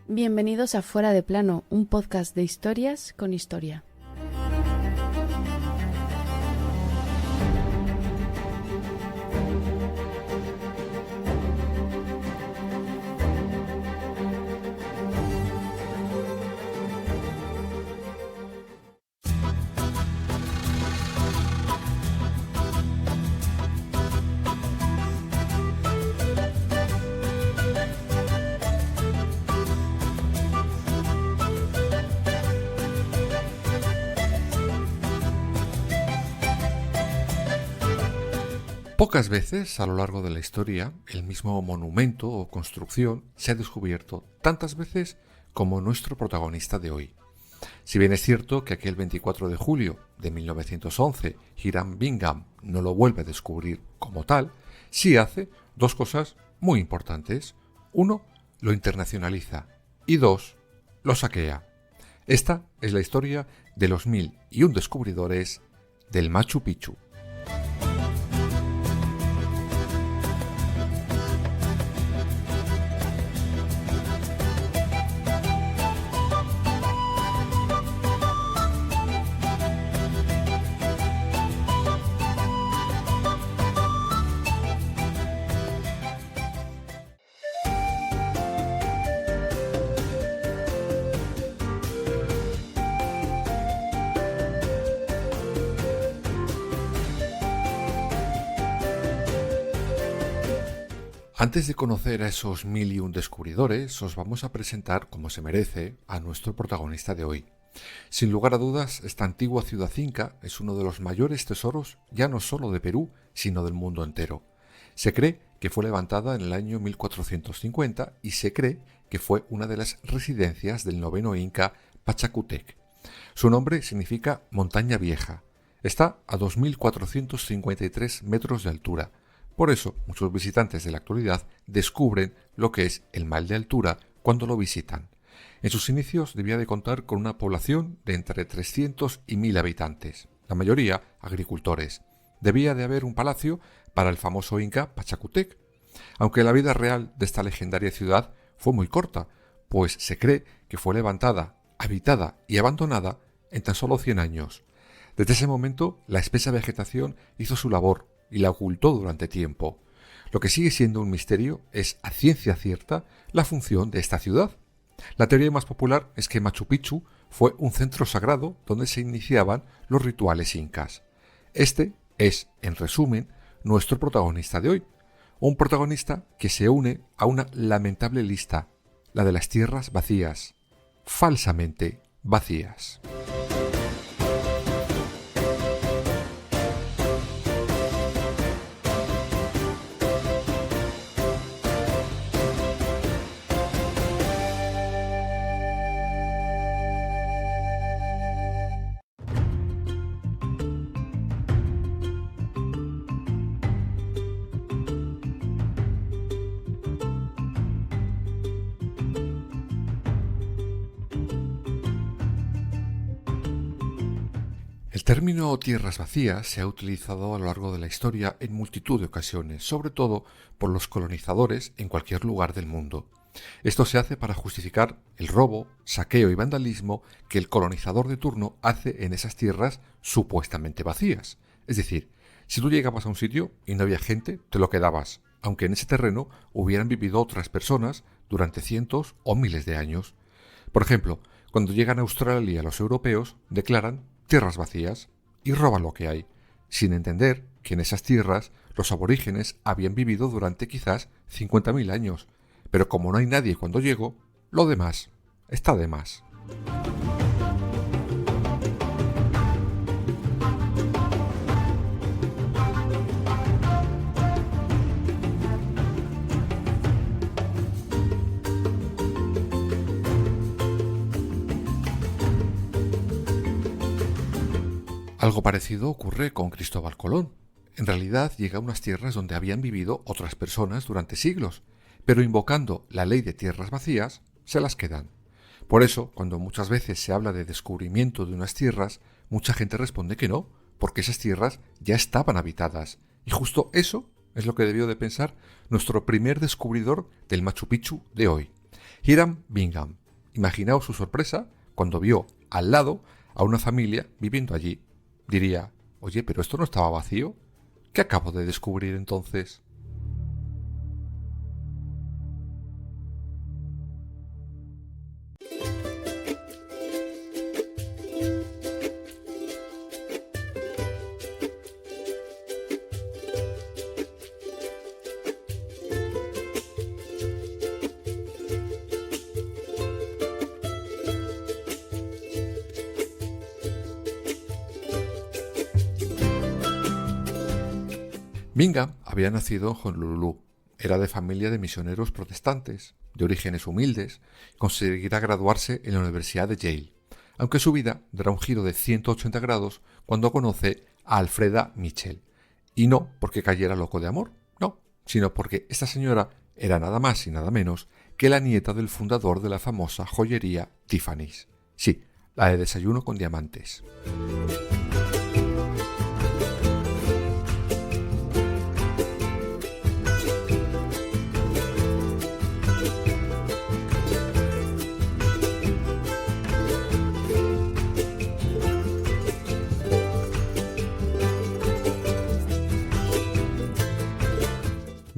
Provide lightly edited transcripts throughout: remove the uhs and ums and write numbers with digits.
Bienvenidos a Fuera de Plano, un podcast de historias con historia. Pocas veces a lo largo de la historia el mismo monumento o construcción se ha descubierto tantas veces como nuestro protagonista de hoy. Si bien es cierto que aquel 24 de julio de 1911 Hiram Bingham no lo vuelve a descubrir como tal, sí hace dos cosas muy importantes. Uno, lo internacionaliza y dos, lo saquea. Esta es la historia de los 1001 descubridores del Machu Picchu. Antes de conocer a esos 1001 descubridores, os vamos a presentar, como se merece, a nuestro protagonista de hoy. Sin lugar a dudas, esta antigua ciudad inca es uno de los mayores tesoros ya no solo de Perú, sino del mundo entero. Se cree que fue levantada en el año 1450 y se cree que fue una de las residencias del noveno inca Pachacútec. Su nombre significa montaña vieja. Está a 2.453 metros de altura. Por eso, muchos visitantes de la actualidad descubren lo que es el mal de altura cuando lo visitan. En sus inicios debía de contar con una población de entre 300 y 1.000 habitantes, la mayoría agricultores. Debía de haber un palacio para el famoso inca Pachacútec, aunque la vida real de esta legendaria ciudad fue muy corta, pues se cree que fue levantada, habitada y abandonada en tan solo 100 años. Desde ese momento, la espesa vegetación hizo su labor y la ocultó durante tiempo. Lo que sigue siendo un misterio es, a ciencia cierta, la función de esta ciudad. La teoría más popular es que Machu Picchu fue un centro sagrado donde se iniciaban los rituales incas. Este es, en resumen, nuestro protagonista de hoy. Un protagonista que se une a una lamentable lista, la de las tierras vacías, falsamente vacías. El término tierras vacías se ha utilizado a lo largo de la historia en multitud de ocasiones, sobre todo por los colonizadores en cualquier lugar del mundo. Esto se hace para justificar el robo, saqueo y vandalismo que el colonizador de turno hace en esas tierras supuestamente vacías. Es decir, si tú llegabas a un sitio y no había gente, te lo quedabas, aunque en ese terreno hubieran vivido otras personas durante cientos o miles de años. Por ejemplo, cuando llegan a Australia los europeos, declaran tierras vacías y roban lo que hay, sin entender que en esas tierras los aborígenes habían vivido durante quizás 50.000 años, pero como no hay nadie cuando llego, lo demás está de más. Algo parecido ocurre con Cristóbal Colón. En realidad llega a unas tierras donde habían vivido otras personas durante siglos, pero invocando la ley de tierras vacías, se las quedan. Por eso, cuando muchas veces se habla de descubrimiento de unas tierras, mucha gente responde que no, porque esas tierras ya estaban habitadas. Y justo eso es lo que debió de pensar nuestro primer descubridor del Machu Picchu de hoy. Hiram Bingham. Imaginaos su sorpresa cuando vio al lado a una familia viviendo allí. Diría, oye, pero esto no estaba vacío. ¿Qué acabo de descubrir entonces? Bingham había nacido en Honolulu. Era de familia de misioneros protestantes, de orígenes humildes, y conseguirá graduarse en la Universidad de Yale, aunque su vida dará un giro de 180 grados cuando conoce a Alfreda Mitchell. Y no porque cayera loco de amor, no, sino porque esta señora era nada más y nada menos que la nieta del fundador de la famosa joyería Tiffany's. Sí, la de desayuno con diamantes.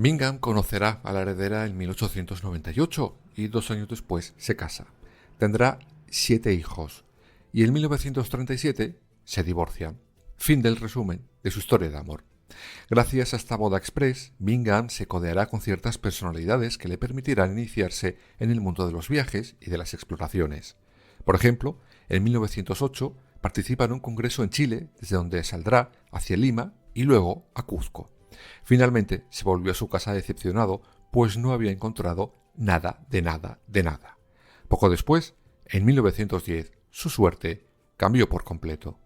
Bingham conocerá a la heredera en 1898 y 2 años después se casa. Tendrá 7 hijos y en 1937 se divorcian. Fin del resumen de su historia de amor. Gracias a esta boda express, Bingham se codeará con ciertas personalidades que le permitirán iniciarse en el mundo de los viajes y de las exploraciones. Por ejemplo, en 1908 participa en un congreso en Chile, desde donde saldrá hacia Lima y luego a Cuzco. Finalmente se volvió a su casa decepcionado, pues no había encontrado nada de nada de nada. Poco después, en 1910, su suerte cambió por completo.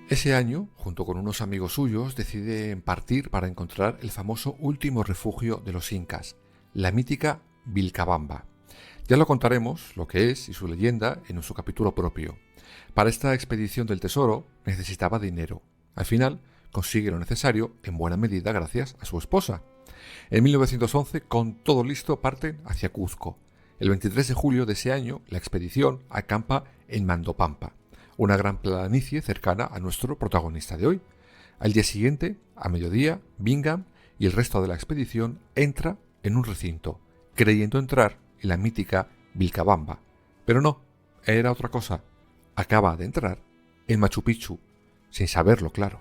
Ese año, junto con unos amigos suyos, decide partir para encontrar el famoso último refugio de los incas, la mítica Vilcabamba. Ya lo contaremos, lo que es y su leyenda, en su capítulo propio. Para esta expedición del tesoro necesitaba dinero. Al final, consigue lo necesario, en buena medida gracias a su esposa. En 1911, con todo listo, parten hacia Cuzco. El 23 de julio de ese año, la expedición acampa en Mandopampa, una gran planicie cercana a nuestro protagonista de hoy. Al día siguiente, a mediodía, Bingham y el resto de la expedición entra en un recinto, creyendo entrar en la mítica Vilcabamba. Pero no, era otra cosa. Acaba de entrar en Machu Picchu, sin saberlo claro.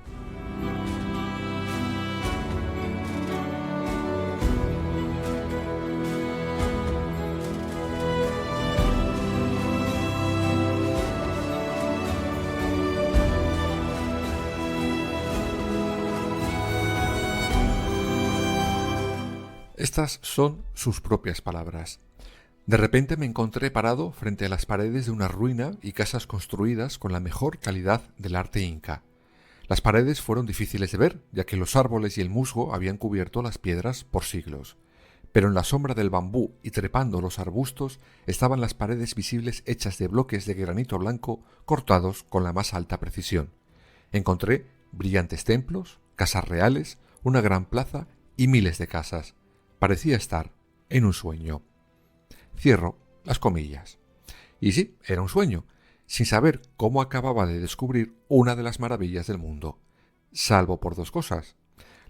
Estas son sus propias palabras. De repente me encontré parado frente a las paredes de una ruina y casas construidas con la mejor calidad del arte inca. Las paredes fueron difíciles de ver, ya que los árboles y el musgo habían cubierto las piedras por siglos. Pero en la sombra del bambú y trepando los arbustos estaban las paredes visibles hechas de bloques de granito blanco cortados con la más alta precisión. Encontré brillantes templos, casas reales, una gran plaza y miles de casas. Parecía estar en un sueño. Cierro las comillas. Y sí, era un sueño, sin saber cómo acababa de descubrir una de las maravillas del mundo. Salvo por dos cosas.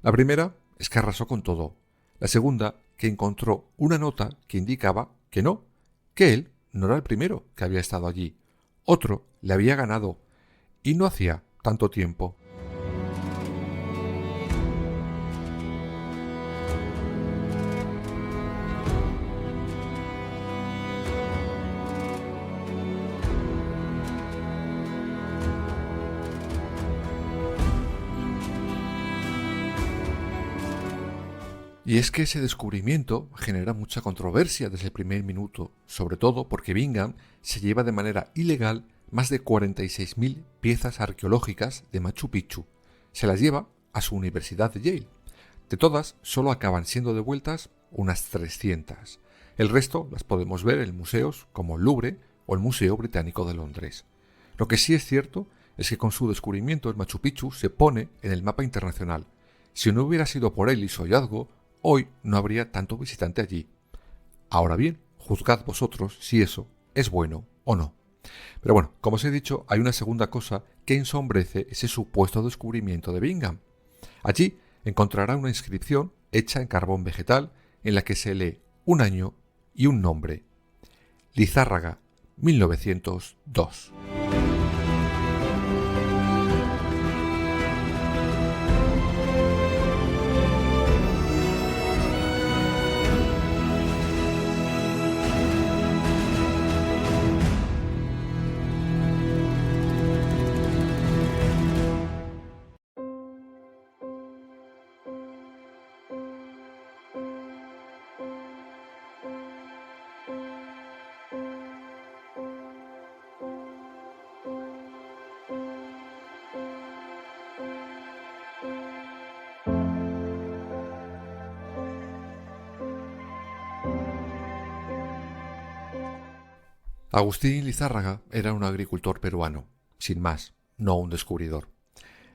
La primera es que arrasó con todo. La segunda, que encontró una nota que indicaba que él no era el primero que había estado allí. Otro le había ganado, y no hacía tanto tiempo. Y es que ese descubrimiento genera mucha controversia desde el primer minuto, sobre todo porque Bingham se lleva de manera ilegal más de 46.000 piezas arqueológicas de Machu Picchu. Se las lleva a su Universidad de Yale. De todas, solo acaban siendo devueltas unas 300. El resto las podemos ver en museos como el Louvre o el Museo Británico de Londres. Lo que sí es cierto es que con su descubrimiento el Machu Picchu se pone en el mapa internacional. Si no hubiera sido por él y su hallazgo, hoy no habría tanto visitante allí. Ahora bien, juzgad vosotros si eso es bueno o no. Pero bueno, como os he dicho, hay una segunda cosa que ensombrece ese supuesto descubrimiento de Bingham. Allí encontrará una inscripción hecha en carbón vegetal en la que se lee un año y un nombre: Lizárraga, 1902. Agustín Lizárraga era un agricultor peruano, sin más, no un descubridor.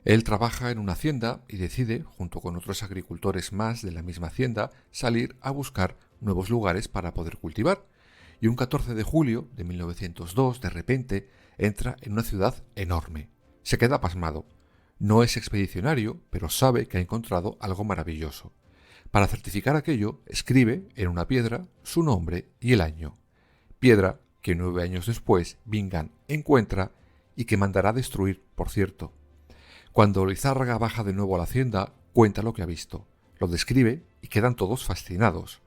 Él trabaja en una hacienda y decide, junto con otros agricultores más de la misma hacienda, salir a buscar nuevos lugares para poder cultivar. Y un 14 de julio de 1902, de repente, entra en una ciudad enorme. Se queda pasmado. No es expedicionario, pero sabe que ha encontrado algo maravilloso. Para certificar aquello, escribe en una piedra su nombre y el año. Piedra que 9 años después Bingham encuentra y que mandará destruir, por cierto. Cuando Lizárraga baja de nuevo a la hacienda, cuenta lo que ha visto, lo describe y quedan todos fascinados.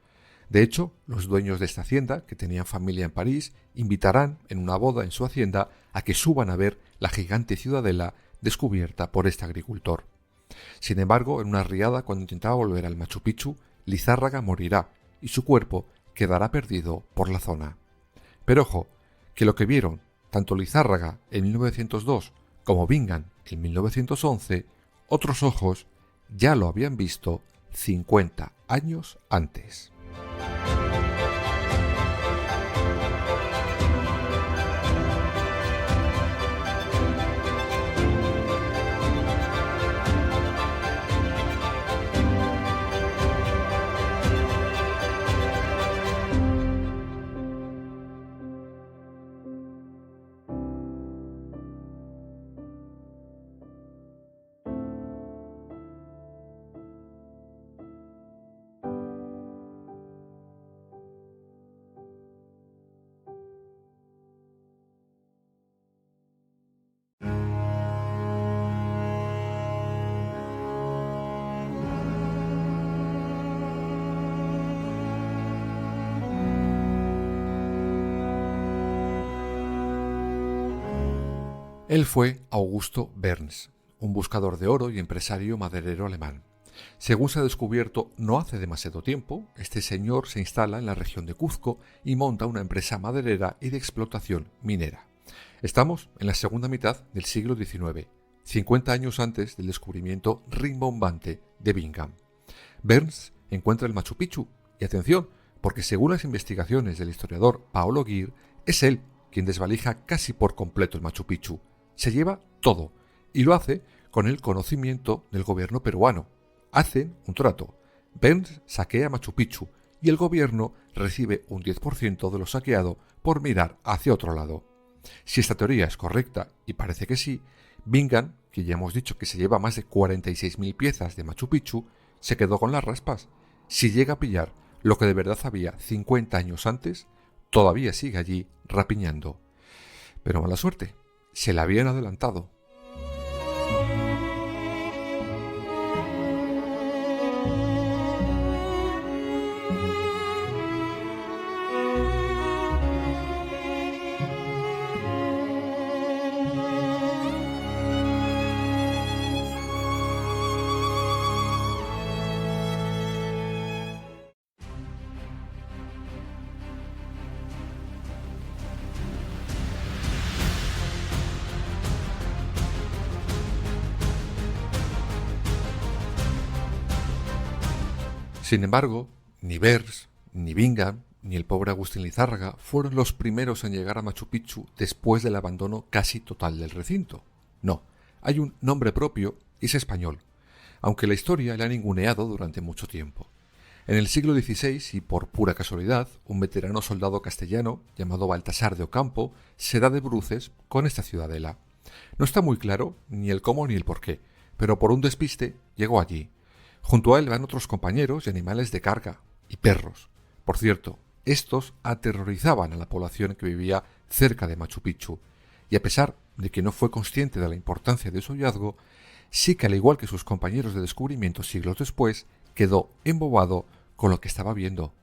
De hecho, los dueños de esta hacienda, que tenían familia en París, invitarán en una boda en su hacienda a que suban a ver la gigante ciudadela descubierta por este agricultor. Sin embargo, en una riada, cuando intentaba volver al Machu Picchu, Lizárraga morirá y su cuerpo quedará perdido por la zona. Pero ojo, que lo que vieron tanto Lizárraga en 1902 como Bingham en 1911, otros ojos ya lo habían visto 50 años antes. Él fue Augusto Berns, un buscador de oro y empresario maderero alemán. Según se ha descubierto no hace demasiado tiempo, este señor se instala en la región de Cuzco y monta una empresa maderera y de explotación minera. Estamos en la segunda mitad del siglo XIX, 50 años antes del descubrimiento rimbombante de Bingham. Berns encuentra el Machu Picchu y atención, porque según las investigaciones del historiador Paolo Guir, es él quien desvalija casi por completo el Machu Picchu. Se lleva todo y lo hace con el conocimiento del gobierno peruano. Hacen un trato. Berns saquea Machu Picchu y el gobierno recibe un 10% de lo saqueado por mirar hacia otro lado. Si esta teoría es correcta, y parece que sí, Bingham, que ya hemos dicho que se lleva más de 46.000 piezas de Machu Picchu, se quedó con las raspas. Si llega a pillar lo que de verdad había 50 años antes, todavía sigue allí rapiñando. Pero mala suerte, se la habían adelantado. Sin embargo, ni Bers, ni Bingham, ni el pobre Agustín Lizárraga fueron los primeros en llegar a Machu Picchu después del abandono casi total del recinto. No, hay un nombre propio y es español, aunque la historia le ha ninguneado durante mucho tiempo. En el siglo XVI, y por pura casualidad, un veterano soldado castellano llamado Baltasar de Ocampo se da de bruces con esta ciudadela. No está muy claro ni el cómo ni el por qué, pero por un despiste llegó allí. Junto a él van otros compañeros y animales de carga, y perros. Por cierto, estos aterrorizaban a la población que vivía cerca de Machu Picchu, y a pesar de que no fue consciente de la importancia de su hallazgo, sí que al igual que sus compañeros de descubrimiento siglos después, quedó embobado con lo que estaba viendo.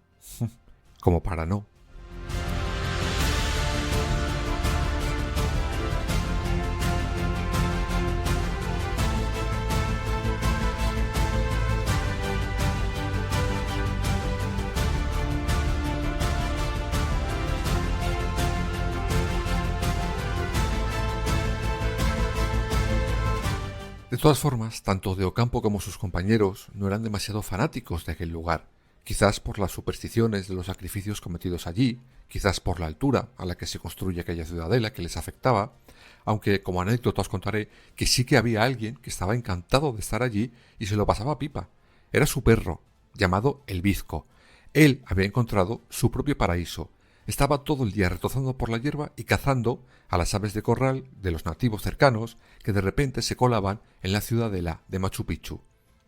Como para no. De todas formas, tanto de Ocampo como sus compañeros no eran demasiado fanáticos de aquel lugar, quizás por las supersticiones de los sacrificios cometidos allí, quizás por la altura a la que se construye aquella ciudadela que les afectaba, aunque como anécdota os contaré que sí que había alguien que estaba encantado de estar allí y se lo pasaba pipa. Era su perro, llamado el Bizco. Él había encontrado su propio paraíso. Estaba todo el día retozando por la hierba y cazando a las aves de corral de los nativos cercanos que de repente se colaban en la ciudadela de Machu Picchu.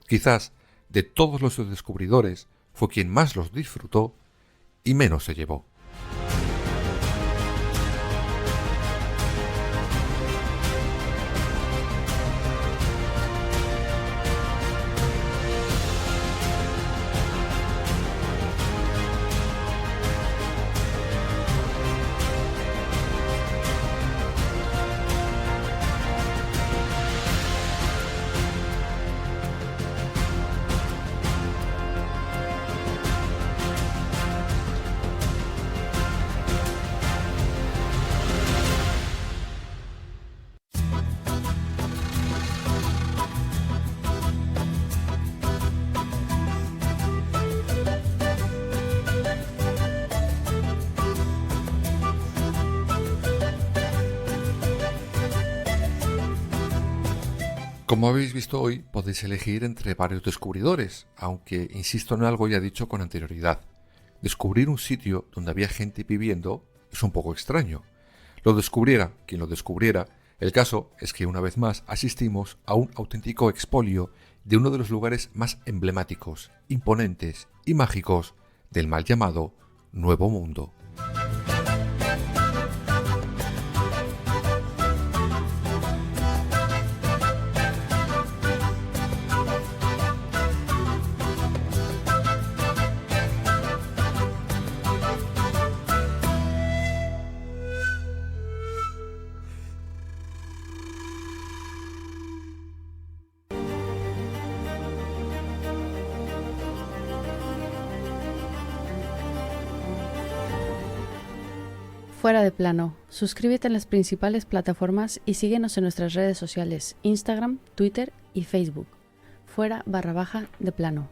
Quizás, de todos los descubridores, fue quien más los disfrutó y menos se llevó. Como habéis visto hoy, podéis elegir entre varios descubridores, aunque insisto en algo ya dicho con anterioridad. Descubrir un sitio donde había gente viviendo es un poco extraño. Lo descubriera quien lo descubriera, el caso es que una vez más asistimos a un auténtico expolio de uno de los lugares más emblemáticos, imponentes y mágicos del mal llamado Nuevo Mundo. Fuera de plano. Suscríbete en las principales plataformas y síguenos en nuestras redes sociales, Instagram, Twitter y Facebook. Fuera _de plano.